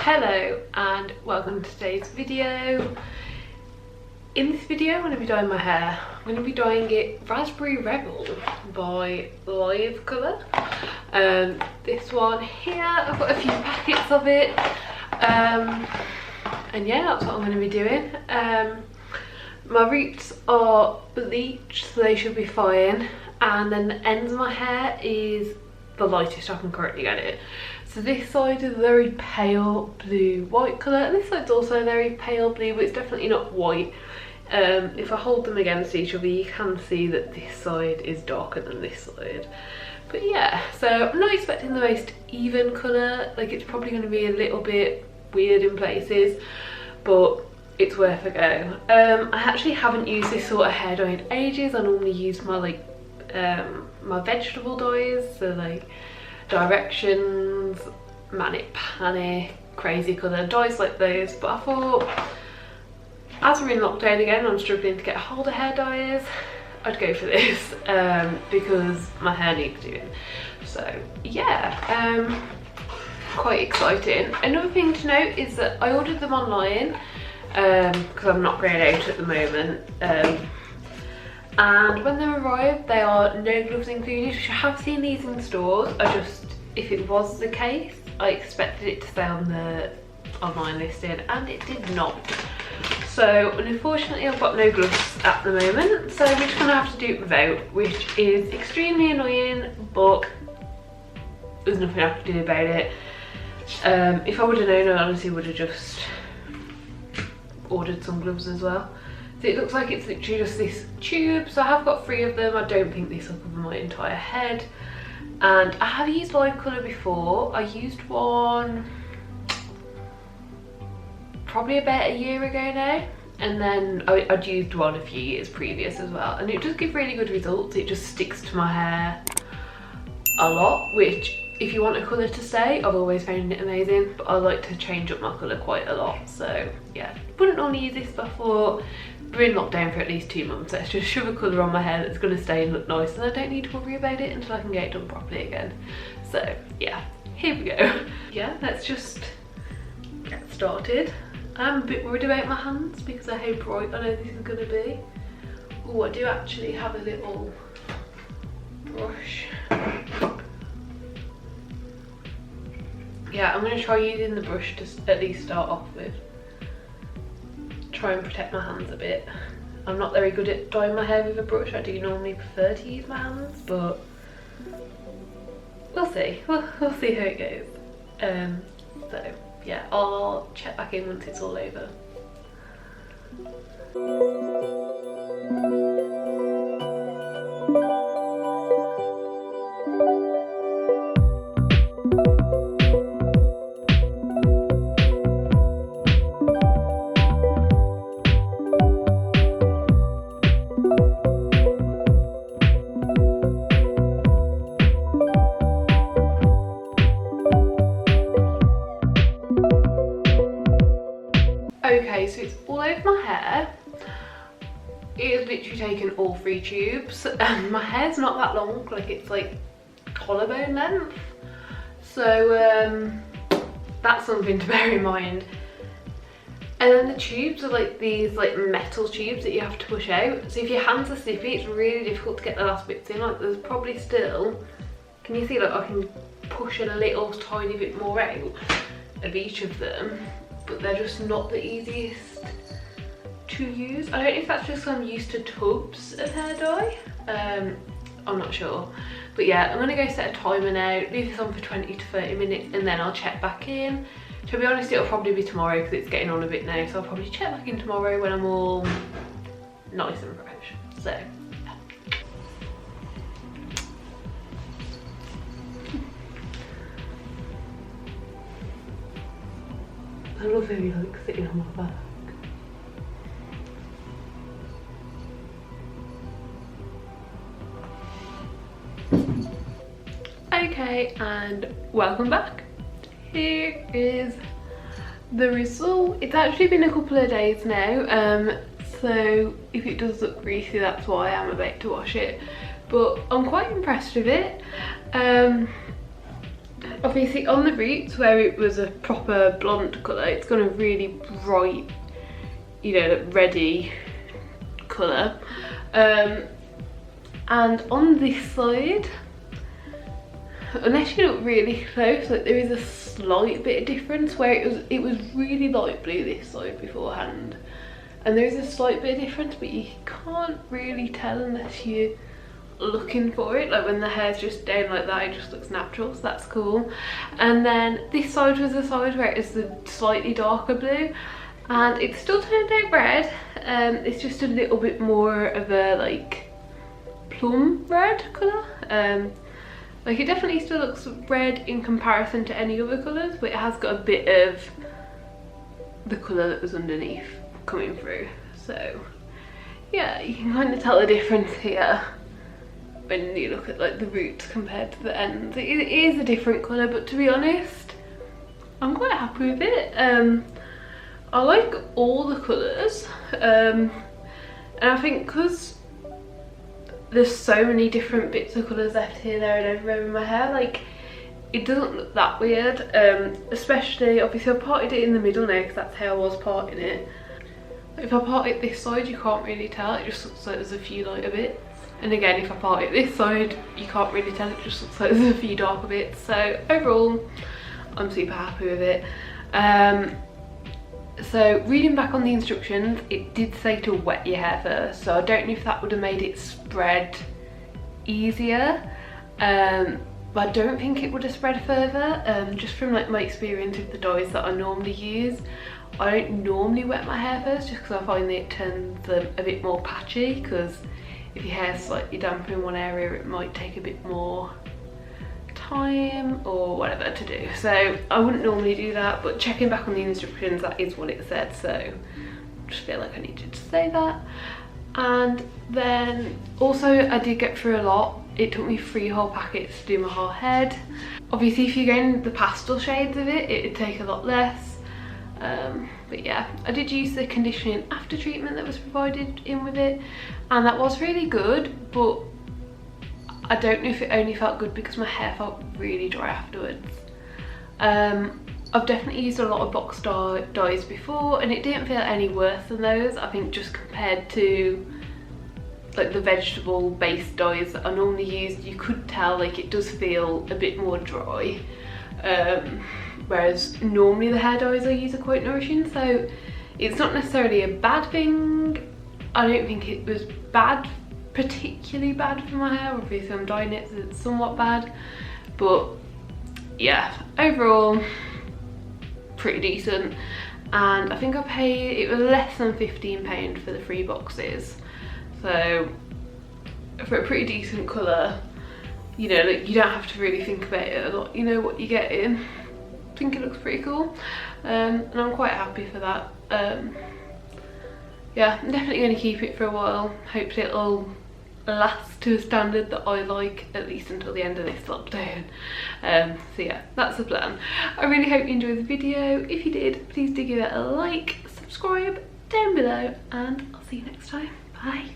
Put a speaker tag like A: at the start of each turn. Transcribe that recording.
A: Hello and welcome to today's video. In this video I'm going to be dyeing my hair. I'm going to be dyeing it Raspberry Rebel by Live Colour. This one here, I've got a few packets of it, and yeah, that's what I'm going to be doing. My roots are bleached, so they should be fine, and then the ends of my hair is the lightest I can currently get it. So this side is very pale blue white colour, and this side's also very pale blue, but it's definitely not white. If I hold them against each other, you can see that this side is darker than this side. But yeah, so I'm not expecting the most even colour. Like, it's probably going to be a little bit weird in places, but it's worth a go. I actually haven't used this sort of hair dye in ages. I normally use my my vegetable dyes, so like Directions, Manic Panic, Crazy Colour, dyes like those. But I thought, as we're in lockdown again, I'm struggling to get hold of hair dyers, I'd go for this because my hair needs doing. So yeah, quite exciting. Another thing to note is that I ordered them online because I'm not going out at the moment. And when they arrived, they are no gloves included, which I have seen these in stores. If it was the case, I expected it to say on the online listing, and it did not. So unfortunately I've got no gloves at the moment, so we're just going to have to do it without, which is extremely annoying, but there's nothing I can do about it. If I would have known, I honestly would have just ordered some gloves as well. So it looks like it's literally just this tube, so I have got 3 of them. I don't think this will cover my entire head. And I have used Live Colour before. I used one probably about a year ago now, and then I'd used one a few years previous as well, and it does give really good results. It just sticks to my hair a lot, which if you want a colour to stay, I've always found it amazing, but I like to change up my colour quite a lot. So yeah, wouldn't normally use this, but I thought we're in lockdown for at least 2 months, let's just shove a colour on my hair that's going to stay and look nice, and I don't need to worry about it until I can get it done properly again. So yeah, here we go. Yeah, let's just get started. I'm a bit worried about my hands because of how bright I know this is going to be. Oh, I do actually have a little brush. Yeah, I'm going to try using the brush to at least start off with. Try and protect my hands a bit. I'm not very good at dyeing my hair with a brush. I do normally prefer to use my hands, but we'll see. We'll see how it goes. So yeah, I'll check back in once it's all over. Okay, so it's all over my hair. It has literally taken all 3 tubes, and my hair's not that long, like it's like collarbone length. So that's something to bear in mind. And then the tubes are like these like metal tubes that you have to push out. So if your hands are slippy, it's really difficult to get the last bits in. Like, there's probably still, can you see, like I can push a little tiny bit more out of each of them, but they're just not the easiest to use. I don't know if that's just because I'm used to tubs of hair dye. I'm not sure. But yeah, I'm gonna go set a timer now, leave this on for 20 to 30 minutes, and then I'll check back in. To be honest, it'll probably be tomorrow because it's getting on a bit now, so I'll probably check back in tomorrow when I'm all nice and fresh. So yeah. I love how he like sitting on my back. Okay, and welcome back. Here is the result. It's actually been a couple of days now, so if it does look greasy, that's why I'm about to wash it, but I'm quite impressed with it. Obviously on the roots where it was a proper blonde colour, it's got a really bright, you know, reddy colour. And on this side, unless you look really close, like there is a slight bit of difference where it was really light blue this side beforehand, and there is a slight bit of difference, but you can't really tell unless you're looking for it. Like when the hair's just down like that, it just looks natural, so that's cool. And then this side was the side where it's the slightly darker blue, and it still turned out red. It's just a little bit more of a like plum red colour. Like it definitely still looks red in comparison to any other colours, but it has got a bit of the colour that was underneath coming through. So yeah, you can kind of tell the difference here when you look at like the roots compared to the ends. It is a different colour, but to be honest, I'm quite happy with it. I like all the colours, and I think because there's so many different bits of colours left here, there and everywhere in my hair, like it doesn't look that weird. Especially, obviously I've parted it in the middle now because that's how I was parting it. If I part it this side, you can't really tell, it just looks like there's a few lighter bits. And again, if I part it this side, you can't really tell, it just looks like there's a few darker bits. So overall, I'm super happy with it. So reading back on the instructions, it did say to wet your hair first, so I don't know if that would have made it spread easier, but I don't think it would have spread further. Just from like my experience with the dyes that I normally use, I don't normally wet my hair first, just because I find that it turns them a bit more patchy, because if your hair's slightly damper in one area, it might take a bit more time or whatever to do. So I wouldn't normally do that, but checking back on the instructions, that is what it said, so I just feel like I needed to say that. And then also I did get through a lot. It took me 3 whole packets to do my whole head. Obviously if you're going the pastel shades of it, it'd take a lot less. But yeah, I did use the conditioning after treatment that was provided in with it, and that was really good, but I don't know if it only felt good because my hair felt really dry afterwards. I've definitely used a lot of box dyes before, and it didn't feel any worse than those. I think just compared to like the vegetable based dyes that I normally use, you could tell like it does feel a bit more dry. Whereas normally the hair dyes I use are quite nourishing, so it's not necessarily a bad thing. I don't think it was bad, particularly bad for my hair. Obviously I'm dyeing it, so it's somewhat bad, but yeah, overall pretty decent. And I think I paid, it was less than £15 for the 3 boxes, so for a pretty decent colour, you know, like you don't have to really think about it a lot, you know what you're getting. I think it looks pretty cool, and I'm quite happy for that. Yeah, I'm definitely going to keep it for a while. Hopefully it'll last to a standard that I like, at least until the end of this lockdown. So yeah, that's the plan. I really hope you enjoyed the video. If you did, please do give it a like, subscribe down below, and I'll see you next time. Bye.